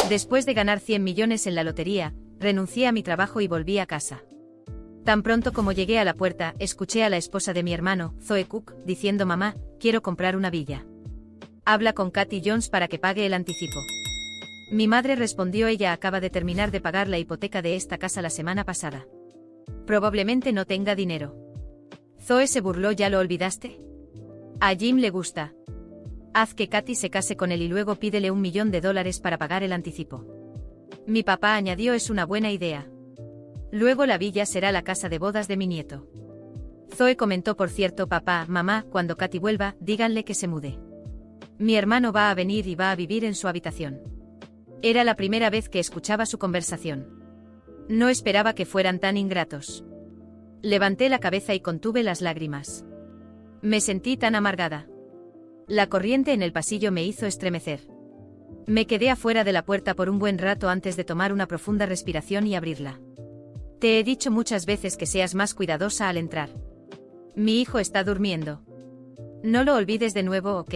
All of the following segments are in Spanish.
Después de ganar 100 millones en la lotería, renuncié a mi trabajo y volví a casa. Tan pronto como llegué a la puerta, escuché a la esposa de mi hermano, Zoe Cook, diciendo: mamá, quiero comprar una villa. Habla con Katy Jones para que pague el anticipo. Mi madre respondió: ella acaba de terminar de pagar la hipoteca de esta casa la semana pasada. Probablemente no tenga dinero. Zoe se burló: ¿ya lo olvidaste? A Jim le gusta. Haz que Katy se case con él y luego pídele $1 millón para pagar el anticipo. Mi papá añadió: es una buena idea. Luego la villa será la casa de bodas de mi nieto. Zoe comentó: por cierto, papá, mamá, cuando Katy vuelva, díganle que se mude. Mi hermano va a venir y va a vivir en su habitación. Era la primera vez que escuchaba su conversación. No esperaba que fueran tan ingratos. Levanté la cabeza y contuve las lágrimas. Me sentí tan amargada. La corriente en el pasillo me hizo estremecer. Me quedé afuera de la puerta por un buen rato antes de tomar una profunda respiración y abrirla. Te he dicho muchas veces que seas más cuidadosa al entrar. Mi hijo está durmiendo. No lo olvides de nuevo, ¿ok?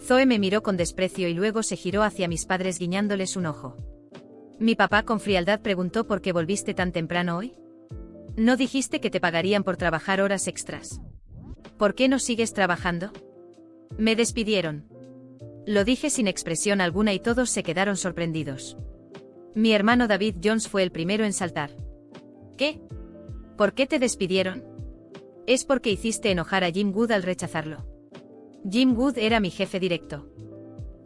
Zoe me miró con desprecio y luego se giró hacia mis padres guiñándoles un ojo. Mi papá con frialdad preguntó: ¿por qué volviste tan temprano hoy? ¿No dijiste que te pagarían por trabajar horas extras? ¿Por qué no sigues trabajando? Me despidieron. Lo dije sin expresión alguna y todos se quedaron sorprendidos. Mi hermano David Jones fue el primero en saltar. ¿Qué? ¿Por qué te despidieron? Es porque hiciste enojar a Jim Wood al rechazarlo. Jim Wood era mi jefe directo.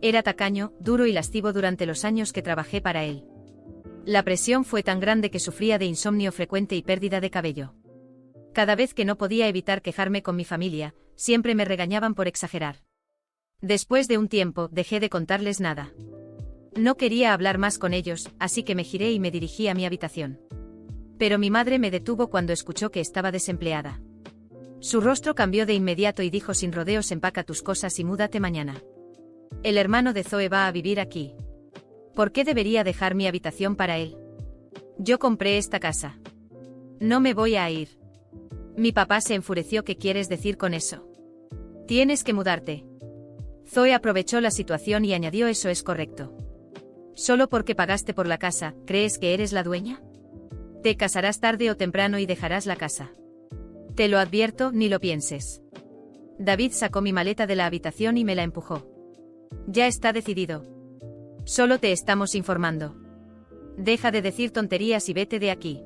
Era tacaño, duro y lascivo durante los años que trabajé para él. La presión fue tan grande que sufría de insomnio frecuente y pérdida de cabello. Cada vez que no podía evitar quejarme con mi familia, siempre me regañaban por exagerar. Después de un tiempo, dejé de contarles nada. No quería hablar más con ellos, así que me giré y me dirigí a mi habitación. Pero mi madre me detuvo cuando escuchó que estaba desempleada. Su rostro cambió de inmediato y dijo sin rodeos: empaca tus cosas y múdate mañana. El hermano de Zoe va a vivir aquí. ¿Por qué debería dejar mi habitación para él? Yo compré esta casa. No me voy a ir. Mi papá se enfureció. ¿Qué quieres decir con eso? Tienes que mudarte. Zoe aprovechó la situación y añadió: eso es correcto. Solo porque pagaste por la casa, ¿crees que eres la dueña? Te casarás tarde o temprano y dejarás la casa. Te lo advierto, ni lo pienses. David sacó mi maleta de la habitación y me la empujó. Ya está decidido. Solo te estamos informando. Deja de decir tonterías y vete de aquí.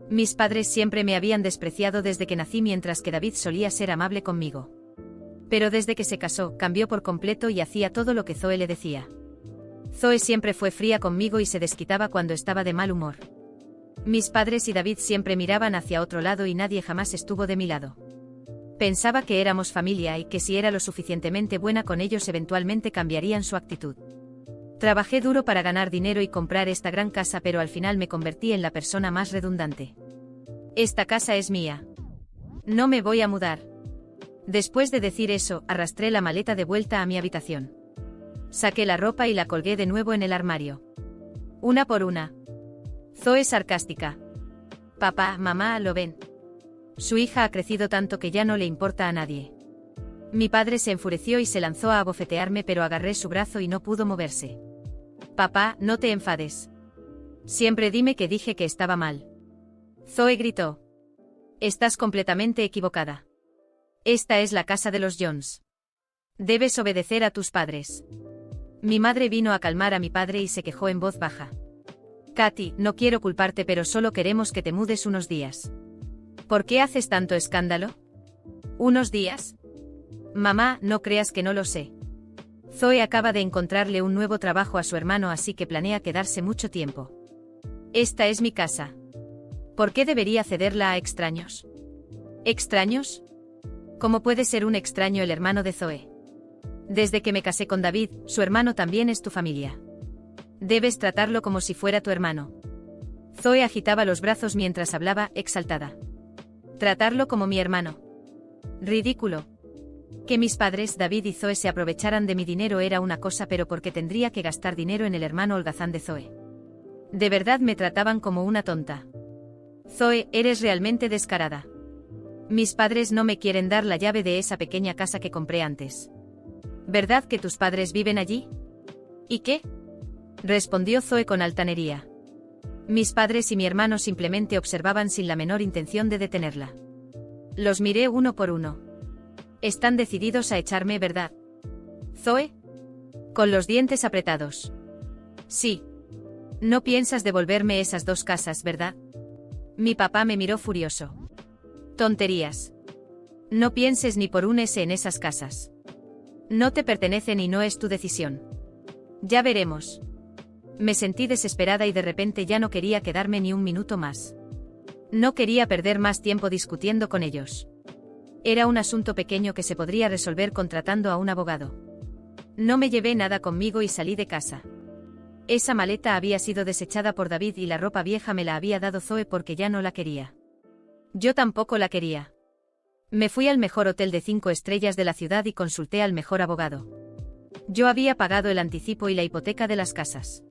Mis padres siempre me habían despreciado desde que nací, mientras que David solía ser amable conmigo. Pero desde que se casó, cambió por completo y hacía todo lo que Zoe le decía. Zoe siempre fue fría conmigo y se desquitaba cuando estaba de mal humor. Mis padres y David siempre miraban hacia otro lado y nadie jamás estuvo de mi lado. Pensaba que éramos familia y que si era lo suficientemente buena con ellos eventualmente cambiarían su actitud. Trabajé duro para ganar dinero y comprar esta gran casa, pero al final me convertí en la persona más redundante. Esta casa es mía. No me voy a mudar. Después de decir eso, arrastré la maleta de vuelta a mi habitación. Saqué la ropa y la colgué de nuevo en el armario. Una por una. Zoe sarcástica. Papá, mamá, ¿lo ven? Su hija ha crecido tanto que ya no le importa a nadie. Mi padre se enfureció y se lanzó a abofetearme, pero agarré su brazo y no pudo moverse. Papá, no te enfades. Siempre dime que dije que estaba mal. Zoe gritó. Estás completamente equivocada. Esta es la casa de los Jones. Debes obedecer a tus padres. Mi madre vino a calmar a mi padre y se quejó en voz baja. Katy, no quiero culparte, pero solo queremos que te mudes unos días. ¿Por qué haces tanto escándalo? ¿Unos días? Mamá, no creas que no lo sé. Zoe acaba de encontrarle un nuevo trabajo a su hermano, así que planea quedarse mucho tiempo. Esta es mi casa. ¿Por qué debería cederla a extraños? ¿Extraños? ¿Cómo puede ser un extraño el hermano de Zoe? Desde que me casé con David, su hermano también es tu familia. Debes tratarlo como si fuera tu hermano. Zoe agitaba los brazos mientras hablaba, exaltada. Tratarlo como mi hermano. Ridículo. Que mis padres, David y Zoe, se aprovecharan de mi dinero era una cosa, pero ¿por qué tendría que gastar dinero en el hermano holgazán de Zoe? De verdad me trataban como una tonta. Zoe, eres realmente descarada. Mis padres no me quieren dar la llave de esa pequeña casa que compré antes. ¿Verdad que tus padres viven allí? ¿Y qué? respondió Zoe con altanería. Mis padres y mi hermano simplemente observaban sin la menor intención de detenerla. Los miré uno por uno. Están decididos a echarme, ¿verdad? Zoe. Con los dientes apretados. Sí. No piensas devolverme esas 2 casas, ¿verdad? Mi papá me miró furioso. Tonterías. No pienses ni por un S en esas casas. No te pertenecen y no es tu decisión. Ya veremos. Me sentí desesperada y de repente ya no quería quedarme ni un minuto más. No quería perder más tiempo discutiendo con ellos. Era un asunto pequeño que se podría resolver contratando a un abogado. No me llevé nada conmigo y salí de casa. Esa maleta había sido desechada por David y la ropa vieja me la había dado Zoe porque ya no la quería. Yo tampoco la quería. Me fui al mejor hotel de 5 estrellas de la ciudad y consulté al mejor abogado. Yo había pagado el anticipo y la hipoteca de las casas.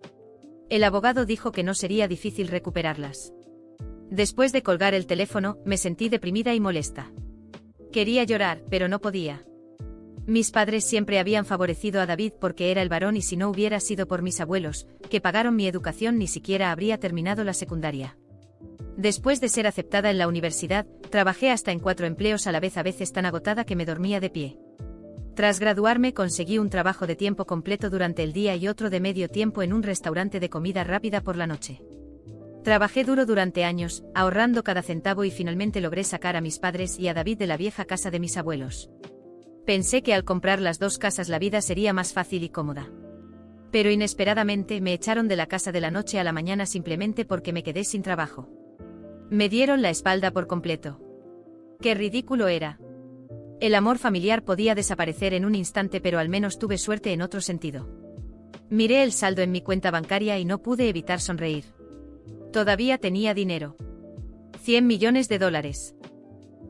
El abogado dijo que no sería difícil recuperarlas. Después de colgar el teléfono, me sentí deprimida y molesta. Quería llorar, pero no podía. Mis padres siempre habían favorecido a David porque era el varón y si no hubiera sido por mis abuelos, que pagaron mi educación, ni siquiera habría terminado la secundaria. Después de ser aceptada en la universidad, trabajé hasta en 4 empleos a la vez, a veces tan agotada que me dormía de pie. Tras graduarme conseguí un trabajo de tiempo completo durante el día y otro de medio tiempo en un restaurante de comida rápida por la noche. Trabajé duro durante años, ahorrando cada centavo y finalmente logré sacar a mis padres y a David de la vieja casa de mis abuelos. Pensé que al comprar las 2 casas la vida sería más fácil y cómoda. Pero inesperadamente me echaron de la casa de la noche a la mañana simplemente porque me quedé sin trabajo. Me dieron la espalda por completo. ¡Qué ridículo era! El amor familiar podía desaparecer en un instante, pero al menos tuve suerte en otro sentido. Miré el saldo en mi cuenta bancaria y no pude evitar sonreír. Todavía tenía dinero. $100 millones.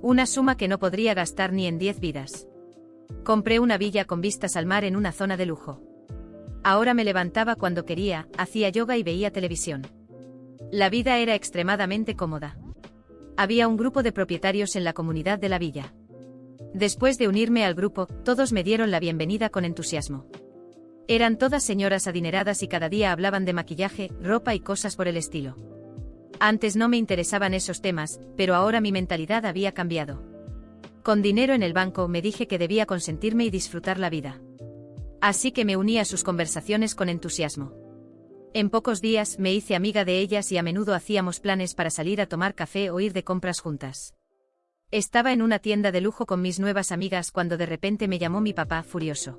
Una suma que no podría gastar ni en 10 vidas. Compré una villa con vistas al mar en una zona de lujo. Ahora me levantaba cuando quería, hacía yoga y veía televisión. La vida era extremadamente cómoda. Había un grupo de propietarios en la comunidad de la villa. Después de unirme al grupo, todos me dieron la bienvenida con entusiasmo. Eran todas señoras adineradas y cada día hablaban de maquillaje, ropa y cosas por el estilo. Antes no me interesaban esos temas, pero ahora mi mentalidad había cambiado. Con dinero en el banco me dije que debía consentirme y disfrutar la vida. Así que me uní a sus conversaciones con entusiasmo. En pocos días me hice amiga de ellas y a menudo hacíamos planes para salir a tomar café o ir de compras juntas. Estaba en una tienda de lujo con mis nuevas amigas cuando de repente me llamó mi papá furioso.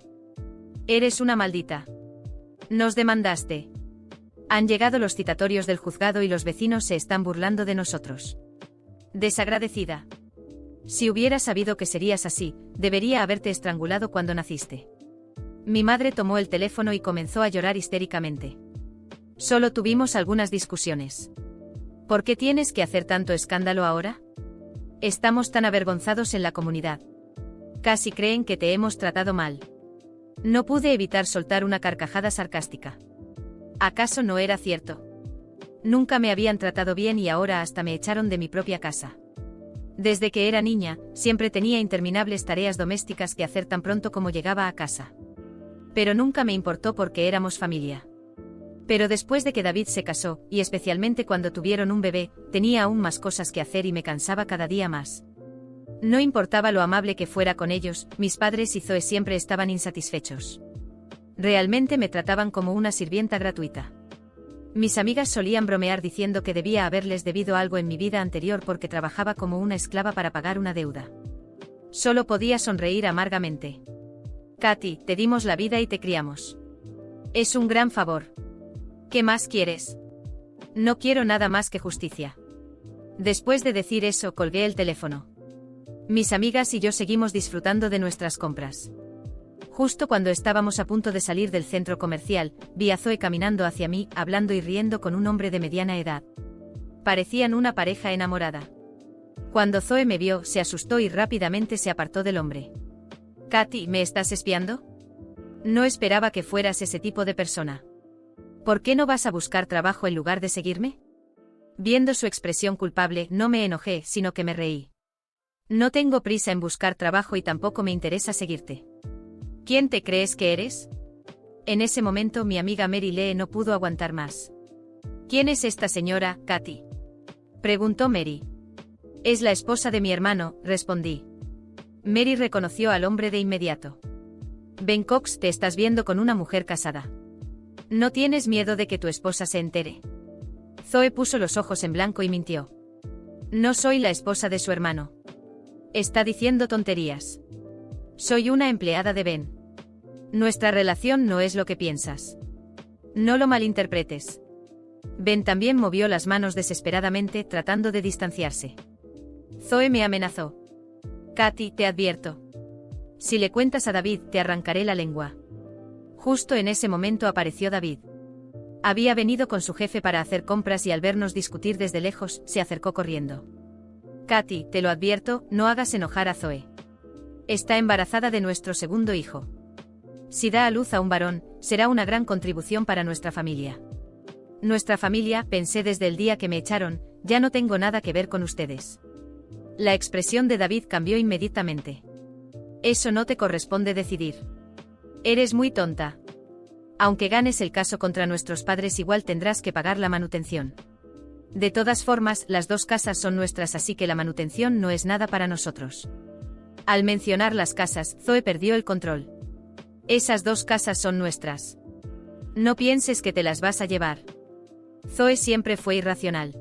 «Eres una maldita. Nos demandaste. Han llegado los citatorios del juzgado y los vecinos se están burlando de nosotros. Desagradecida. Si hubiera sabido que serías así, debería haberte estrangulado cuando naciste». Mi madre tomó el teléfono y comenzó a llorar histéricamente. Solo tuvimos algunas discusiones. ¿Por qué tienes que hacer tanto escándalo ahora? Estamos tan avergonzados en la comunidad. Casi creen que te hemos tratado mal. No pude evitar soltar una carcajada sarcástica. ¿Acaso no era cierto? Nunca me habían tratado bien y ahora hasta me echaron de mi propia casa. Desde que era niña, siempre tenía interminables tareas domésticas que hacer tan pronto como llegaba a casa. Pero nunca me importó porque éramos familia. Pero después de que David se casó, y especialmente cuando tuvieron un bebé, tenía aún más cosas que hacer y me cansaba cada día más. No importaba lo amable que fuera con ellos, mis padres y Zoe siempre estaban insatisfechos. Realmente me trataban como una sirvienta gratuita. Mis amigas solían bromear diciendo que debía haberles debido algo en mi vida anterior porque trabajaba como una esclava para pagar una deuda. Solo podía sonreír amargamente. Katy, te dimos la vida y te criamos. Es un gran favor. ¿Qué más quieres? No quiero nada más que justicia. Después de decir eso, colgué el teléfono. Mis amigas y yo seguimos disfrutando de nuestras compras. Justo cuando estábamos a punto de salir del centro comercial, vi a Zoe caminando hacia mí, hablando y riendo con un hombre de mediana edad. Parecían una pareja enamorada. Cuando Zoe me vio, se asustó y rápidamente se apartó del hombre. Katy, ¿me estás espiando? No esperaba que fueras ese tipo de persona. ¿Por qué no vas a buscar trabajo en lugar de seguirme? Viendo su expresión culpable, no me enojé, sino que me reí. No tengo prisa en buscar trabajo y tampoco me interesa seguirte. ¿Quién te crees que eres? En ese momento mi amiga Mary Lee no pudo aguantar más. ¿Quién es esta señora, Katy?, preguntó Mary. Es la esposa de mi hermano, respondí. Mary reconoció al hombre de inmediato. Ben Cox, te estás viendo con una mujer casada. ¿No tienes miedo de que tu esposa se entere? Zoe puso los ojos en blanco y mintió. No soy la esposa de su hermano. Está diciendo tonterías. Soy una empleada de Ben. Nuestra relación no es lo que piensas. No lo malinterpretes. Ben también movió las manos desesperadamente tratando de distanciarse. Zoe me amenazó. Katy, te advierto. Si le cuentas a David, te arrancaré la lengua. Justo en ese momento apareció David. Había venido con su jefe para hacer compras y al vernos discutir desde lejos, se acercó corriendo. Katy, te lo advierto, no hagas enojar a Zoe. Está embarazada de nuestro segundo hijo. Si da a luz a un varón, será una gran contribución para nuestra familia. Nuestra familia, pensé desde el día que me echaron, ya no tengo nada que ver con ustedes. La expresión de David cambió inmediatamente. Eso no te corresponde decidir. Eres muy tonta. Aunque ganes el caso contra nuestros padres, igual tendrás que pagar la manutención. De todas formas, las dos casas son nuestras, así que la manutención no es nada para nosotros. Al mencionar las casas, Zoe perdió el control. Esas dos casas son nuestras. No pienses que te las vas a llevar. Zoe siempre fue irracional.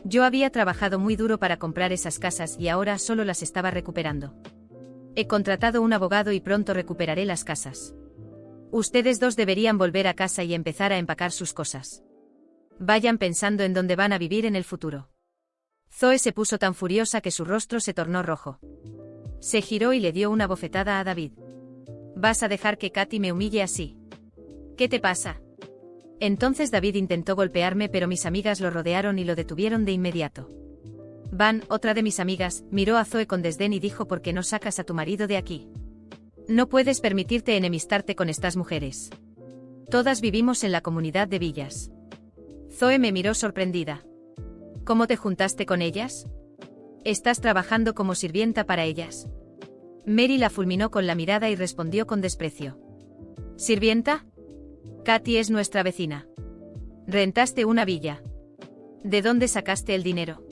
Yo había trabajado muy duro para comprar esas casas y ahora solo las estaba recuperando. He contratado un abogado y pronto recuperaré las casas. Ustedes dos deberían volver a casa y empezar a empacar sus cosas. Vayan pensando en dónde van a vivir en el futuro. Zoe se puso tan furiosa que su rostro se tornó rojo. Se giró y le dio una bofetada a David. ¿Vas a dejar que Katy me humille así? ¿Qué te pasa? Entonces David intentó golpearme, pero mis amigas lo rodearon y lo detuvieron de inmediato. Van, otra de mis amigas, miró a Zoe con desdén y dijo: ¿por qué no sacas a tu marido de aquí? No puedes permitirte enemistarte con estas mujeres. Todas vivimos en la comunidad de Villas. Zoe me miró sorprendida. ¿Cómo te juntaste con ellas? ¿Estás trabajando como sirvienta para ellas? Mary la fulminó con la mirada y respondió con desprecio. ¿Sirvienta? Katy es nuestra vecina. Rentaste una villa. ¿De dónde sacaste el dinero?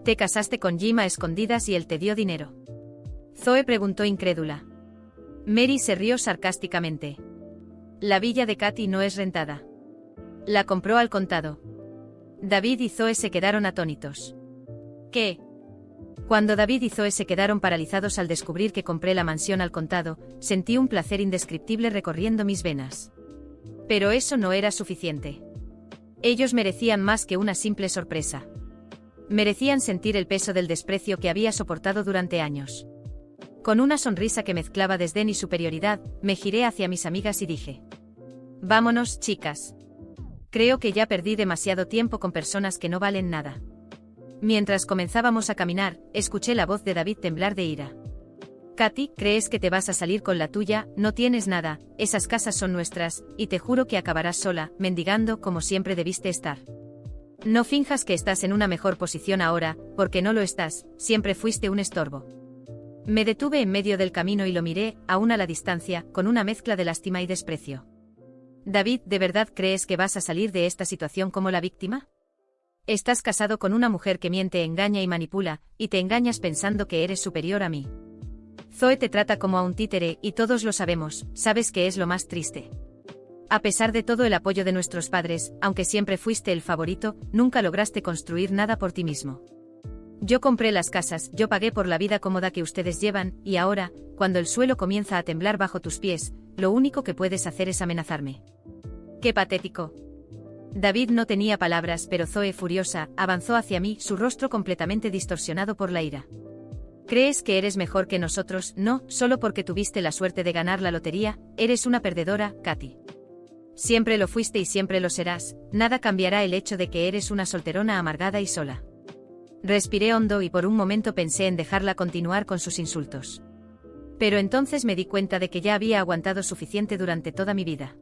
Te casaste con Jim a escondidas y él te dio dinero. Zoe preguntó incrédula. Mary se rió sarcásticamente. La villa de Katy no es rentada. La compró al contado. David y Zoe se quedaron atónitos. ¿Qué? Cuando David y Zoe se quedaron paralizados al descubrir que compré la mansión al contado, sentí un placer indescriptible recorriendo mis venas. Pero eso no era suficiente. Ellos merecían más que una simple sorpresa. Merecían sentir el peso del desprecio que había soportado durante años. Con una sonrisa que mezclaba desdén y superioridad, me giré hacia mis amigas y dije: vámonos, chicas. Creo que ya perdí demasiado tiempo con personas que no valen nada. Mientras comenzábamos a caminar, escuché la voz de David temblar de ira. Katy, ¿crees que te vas a salir con la tuya? No tienes nada, esas casas son nuestras, y te juro que acabarás sola, mendigando como siempre debiste estar. No finjas que estás en una mejor posición ahora, porque no lo estás, siempre fuiste un estorbo. Me detuve en medio del camino y lo miré, aún a la distancia, con una mezcla de lástima y desprecio. David, ¿de verdad crees que vas a salir de esta situación como la víctima? Estás casado con una mujer que miente, engaña y manipula, y te engañas pensando que eres superior a mí. Zoe te trata como a un títere, y todos lo sabemos. ¿Sabes qué es lo más triste? A pesar de todo el apoyo de nuestros padres, aunque siempre fuiste el favorito, nunca lograste construir nada por ti mismo. Yo compré las casas, yo pagué por la vida cómoda que ustedes llevan, y ahora, cuando el suelo comienza a temblar bajo tus pies, lo único que puedes hacer es amenazarme. ¡Qué patético! David no tenía palabras, pero Zoe, furiosa, avanzó hacia mí, su rostro completamente distorsionado por la ira. ¿Crees que eres mejor que nosotros? No, solo porque tuviste la suerte de ganar la lotería, eres una perdedora, Katy. Siempre lo fuiste y siempre lo serás, nada cambiará el hecho de que eres una solterona amargada y sola. Respiré hondo y por un momento pensé en dejarla continuar con sus insultos. Pero entonces me di cuenta de que ya había aguantado suficiente durante toda mi vida.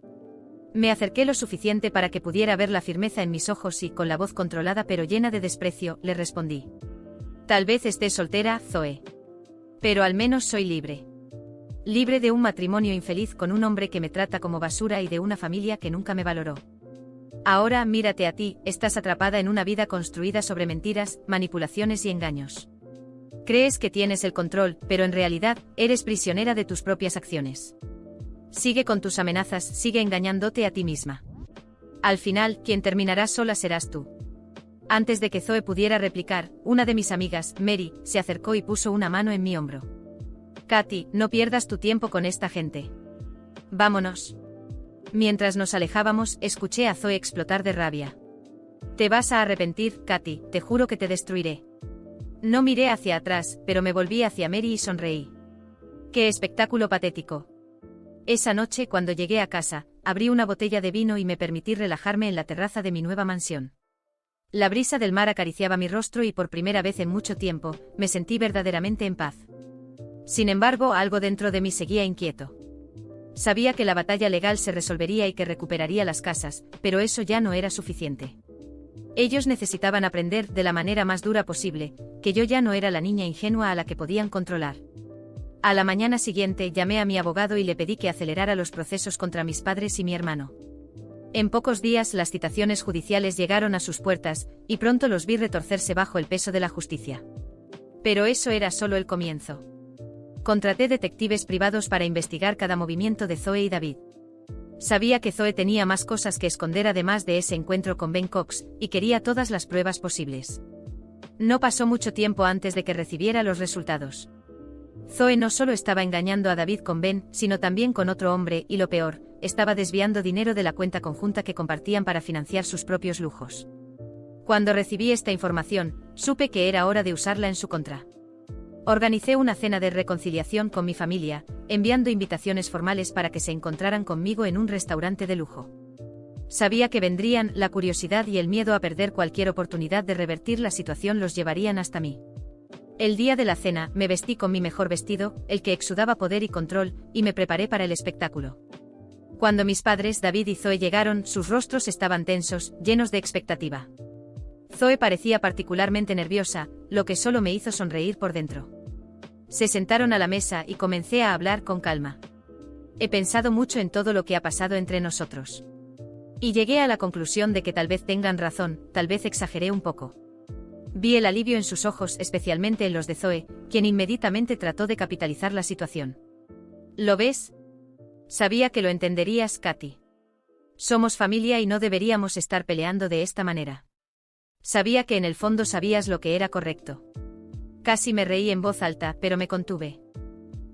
Me acerqué lo suficiente para que pudiera ver la firmeza en mis ojos y, con la voz controlada pero llena de desprecio, le respondí. Tal vez esté soltera, Zoe. Pero al menos soy libre. Libre de un matrimonio infeliz con un hombre que me trata como basura y de una familia que nunca me valoró. Ahora mírate a ti, estás atrapada en una vida construida sobre mentiras, manipulaciones y engaños. Crees que tienes el control, pero en realidad, eres prisionera de tus propias acciones. Sigue con tus amenazas, sigue engañándote a ti misma. Al final, quien terminará sola serás tú. Antes de que Zoe pudiera replicar, una de mis amigas, Mary, se acercó y puso una mano en mi hombro. Katy, no pierdas tu tiempo con esta gente. Vámonos. Mientras nos alejábamos, escuché a Zoe explotar de rabia. Te vas a arrepentir, Katy, te juro que te destruiré. No miré hacia atrás, pero me volví hacia Mary y sonreí. ¡Qué espectáculo patético! Esa noche, cuando llegué a casa, abrí una botella de vino y me permití relajarme en la terraza de mi nueva mansión. La brisa del mar acariciaba mi rostro y por primera vez en mucho tiempo, me sentí verdaderamente en paz. Sin embargo, algo dentro de mí seguía inquieto. Sabía que la batalla legal se resolvería y que recuperaría las casas, pero eso ya no era suficiente. Ellos necesitaban aprender, de la manera más dura posible, que yo ya no era la niña ingenua a la que podían controlar. A la mañana siguiente llamé a mi abogado y le pedí que acelerara los procesos contra mis padres y mi hermano. En pocos días las citaciones judiciales llegaron a sus puertas, y pronto los vi retorcerse bajo el peso de la justicia. Pero eso era solo el comienzo. Contraté detectives privados para investigar cada movimiento de Zoe y David. Sabía que Zoe tenía más cosas que esconder además de ese encuentro con Ben Cox, y quería todas las pruebas posibles. No pasó mucho tiempo antes de que recibiera los resultados. Zoe no solo estaba engañando a David con Ben, sino también con otro hombre, y lo peor, estaba desviando dinero de la cuenta conjunta que compartían para financiar sus propios lujos. Cuando recibí esta información, supe que era hora de usarla en su contra. Organicé una cena de reconciliación con mi familia, enviando invitaciones formales para que se encontraran conmigo en un restaurante de lujo. Sabía que vendrían, la curiosidad y el miedo a perder cualquier oportunidad de revertir la situación los llevarían hasta mí. El día de la cena, me vestí con mi mejor vestido, el que exudaba poder y control, y me preparé para el espectáculo. Cuando mis padres, David y Zoe llegaron, sus rostros estaban tensos, llenos de expectativa. Zoe parecía particularmente nerviosa, lo que solo me hizo sonreír por dentro. Se sentaron a la mesa y comencé a hablar con calma. He pensado mucho en todo lo que ha pasado entre nosotros. Y llegué a la conclusión de que tal vez tengan razón, tal vez exageré un poco. Vi el alivio en sus ojos, especialmente en los de Zoe, quien inmediatamente trató de capitalizar la situación. ¿Lo ves? Sabía que lo entenderías, Katy. Somos familia y no deberíamos estar peleando de esta manera. Sabía que en el fondo sabías lo que era correcto. Casi me reí en voz alta, pero me contuve.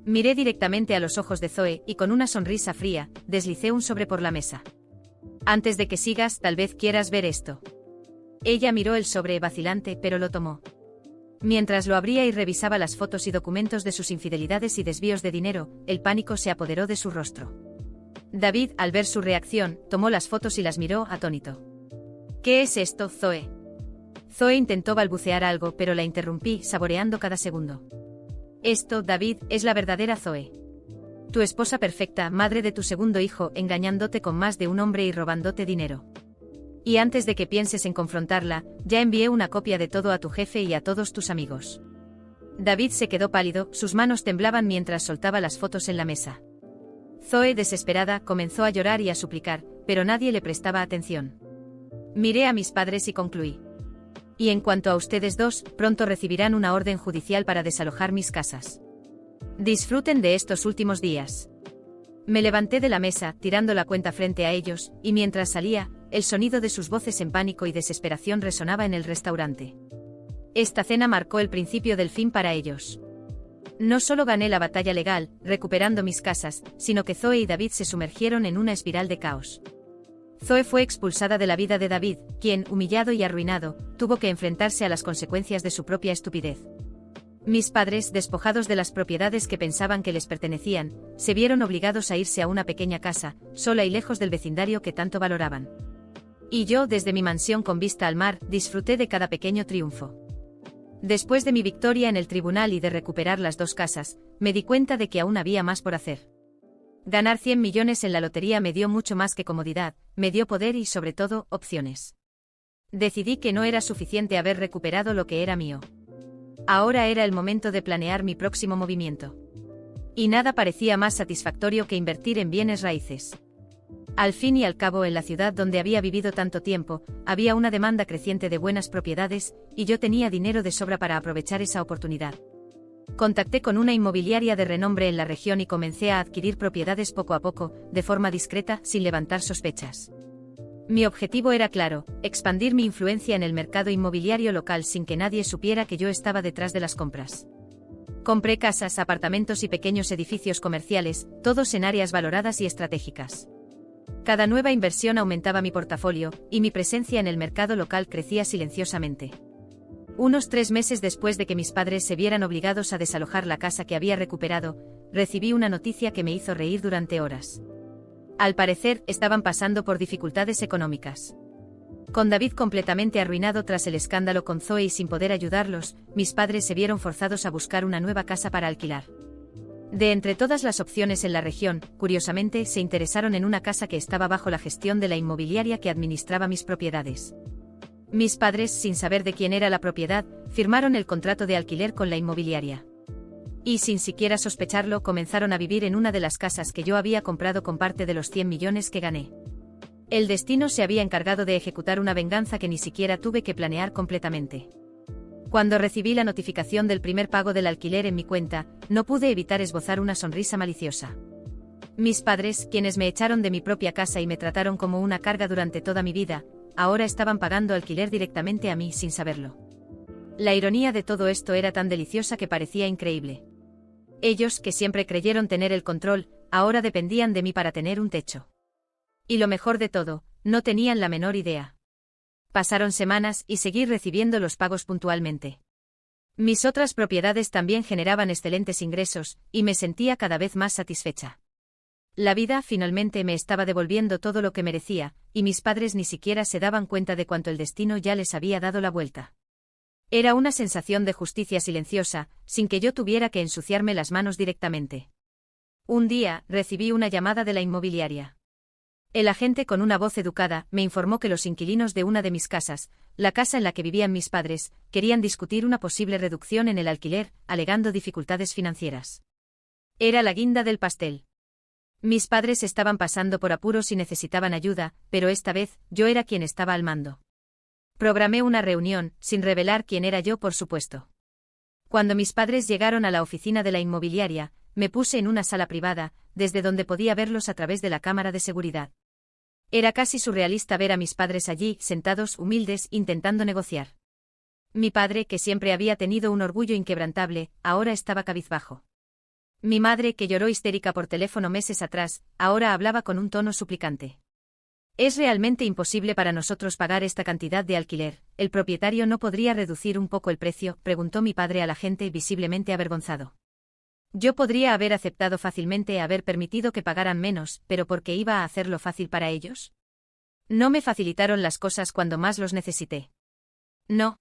Miré directamente a los ojos de Zoe y con una sonrisa fría, deslicé un sobre por la mesa. Antes de que sigas, tal vez quieras ver esto. Ella miró el sobre vacilante, pero lo tomó. Mientras lo abría y revisaba las fotos y documentos de sus infidelidades y desvíos de dinero, el pánico se apoderó de su rostro. David, al ver su reacción, tomó las fotos y las miró atónito. ¿Qué es esto, Zoe? Zoe intentó balbucear algo, pero la interrumpí, saboreando cada segundo. Esto, David, es la verdadera Zoe. Tu esposa perfecta, madre de tu segundo hijo, engañándote con más de un hombre y robándote dinero. Y antes de que pienses en confrontarla, ya envié una copia de todo a tu jefe y a todos tus amigos. David se quedó pálido, sus manos temblaban mientras soltaba las fotos en la mesa. Zoe, desesperada, comenzó a llorar y a suplicar, pero nadie le prestaba atención. Miré a mis padres y concluí. Y en cuanto a ustedes dos, pronto recibirán una orden judicial para desalojar mis casas. Disfruten de estos últimos días. Me levanté de la mesa, tirando la cuenta frente a ellos, y mientras salía, el sonido de sus voces en pánico y desesperación resonaba en el restaurante. Esta cena marcó el principio del fin para ellos. No solo gané la batalla legal, recuperando mis casas, sino que Zoe y David se sumergieron en una espiral de caos. Zoe fue expulsada de la vida de David, quien, humillado y arruinado, tuvo que enfrentarse a las consecuencias de su propia estupidez. Mis padres, despojados de las propiedades que pensaban que les pertenecían, se vieron obligados a irse a una pequeña casa, sola y lejos del vecindario que tanto valoraban. Y yo, desde mi mansión con vista al mar, disfruté de cada pequeño triunfo. Después de mi victoria en el tribunal y de recuperar las dos casas, me di cuenta de que aún había más por hacer. Ganar 100 millones en la lotería me dio mucho más que comodidad, me dio poder y, sobre todo, opciones. Decidí que no era suficiente haber recuperado lo que era mío. Ahora era el momento de planear mi próximo movimiento. Y nada parecía más satisfactorio que invertir en bienes raíces. Al fin y al cabo, en la ciudad donde había vivido tanto tiempo, había una demanda creciente de buenas propiedades, y yo tenía dinero de sobra para aprovechar esa oportunidad. Contacté con una inmobiliaria de renombre en la región y comencé a adquirir propiedades poco a poco, de forma discreta, sin levantar sospechas. Mi objetivo era claro: expandir mi influencia en el mercado inmobiliario local sin que nadie supiera que yo estaba detrás de las compras. Compré casas, apartamentos y pequeños edificios comerciales, todos en áreas valoradas y estratégicas. Cada nueva inversión aumentaba mi portafolio, y mi presencia en el mercado local crecía silenciosamente. Unos 3 meses después de que mis padres se vieran obligados a desalojar la casa que había recuperado, recibí una noticia que me hizo reír durante horas. Al parecer, estaban pasando por dificultades económicas. Con David completamente arruinado tras el escándalo con Zoe y sin poder ayudarlos, mis padres se vieron forzados a buscar una nueva casa para alquilar. De entre todas las opciones en la región, curiosamente, se interesaron en una casa que estaba bajo la gestión de la inmobiliaria que administraba mis propiedades. Mis padres, sin saber de quién era la propiedad, firmaron el contrato de alquiler con la inmobiliaria. Y sin siquiera sospecharlo, comenzaron a vivir en una de las casas que yo había comprado con parte de los 100 millones que gané. El destino se había encargado de ejecutar una venganza que ni siquiera tuve que planear completamente. Cuando recibí la notificación del primer pago del alquiler en mi cuenta, no pude evitar esbozar una sonrisa maliciosa. Mis padres, quienes me echaron de mi propia casa y me trataron como una carga durante toda mi vida, ahora estaban pagando alquiler directamente a mí sin saberlo. La ironía de todo esto era tan deliciosa que parecía increíble. Ellos, que siempre creyeron tener el control, ahora dependían de mí para tener un techo. Y lo mejor de todo, no tenían la menor idea. Pasaron semanas y seguí recibiendo los pagos puntualmente. Mis otras propiedades también generaban excelentes ingresos, y me sentía cada vez más satisfecha. La vida finalmente me estaba devolviendo todo lo que merecía, y mis padres ni siquiera se daban cuenta de cuánto el destino ya les había dado la vuelta. Era una sensación de justicia silenciosa, sin que yo tuviera que ensuciarme las manos directamente. Un día, recibí una llamada de la inmobiliaria. El agente, con una voz educada, me informó que los inquilinos de una de mis casas, la casa en la que vivían mis padres, querían discutir una posible reducción en el alquiler, alegando dificultades financieras. Era la guinda del pastel. Mis padres estaban pasando por apuros y necesitaban ayuda, pero esta vez, yo era quien estaba al mando. Programé una reunión, sin revelar quién era yo, por supuesto. Cuando mis padres llegaron a la oficina de la inmobiliaria, me puse en una sala privada, desde donde podía verlos a través de la cámara de seguridad. Era casi surrealista ver a mis padres allí, sentados, humildes, intentando negociar. Mi padre, que siempre había tenido un orgullo inquebrantable, ahora estaba cabizbajo. Mi madre, que lloró histérica por teléfono meses atrás, ahora hablaba con un tono suplicante. «Es realmente imposible para nosotros pagar esta cantidad de alquiler. ¿El propietario no podría reducir un poco el precio?», preguntó mi padre al agente, visiblemente avergonzado. Yo podría haber aceptado fácilmente haber permitido que pagaran menos, pero ¿por qué iba a hacerlo fácil para ellos? No me facilitaron las cosas cuando más los necesité. No.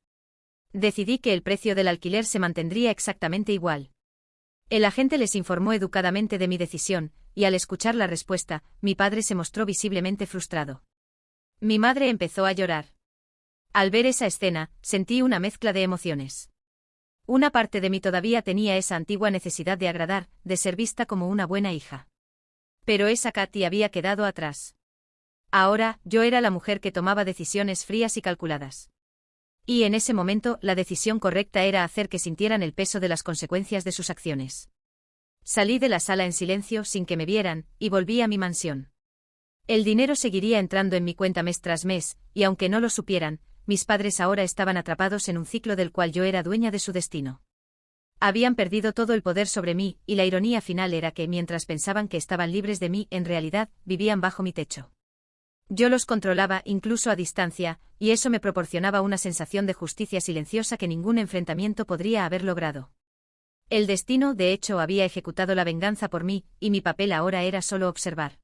Decidí que el precio del alquiler se mantendría exactamente igual. El agente les informó educadamente de mi decisión, y al escuchar la respuesta, mi padre se mostró visiblemente frustrado. Mi madre empezó a llorar. Al ver esa escena, sentí una mezcla de emociones. Una parte de mí todavía tenía esa antigua necesidad de agradar, de ser vista como una buena hija. Pero esa Katy había quedado atrás. Ahora, yo era la mujer que tomaba decisiones frías y calculadas. Y en ese momento, la decisión correcta era hacer que sintieran el peso de las consecuencias de sus acciones. Salí de la sala en silencio sin que me vieran, y volví a mi mansión. El dinero seguiría entrando en mi cuenta mes tras mes, y aunque no lo supieran, mis padres ahora estaban atrapados en un ciclo del cual yo era dueña de su destino. Habían perdido todo el poder sobre mí, y la ironía final era que, mientras pensaban que estaban libres de mí, en realidad, vivían bajo mi techo. Yo los controlaba, incluso a distancia, y eso me proporcionaba una sensación de justicia silenciosa que ningún enfrentamiento podría haber logrado. El destino, de hecho, había ejecutado la venganza por mí, y mi papel ahora era solo observar.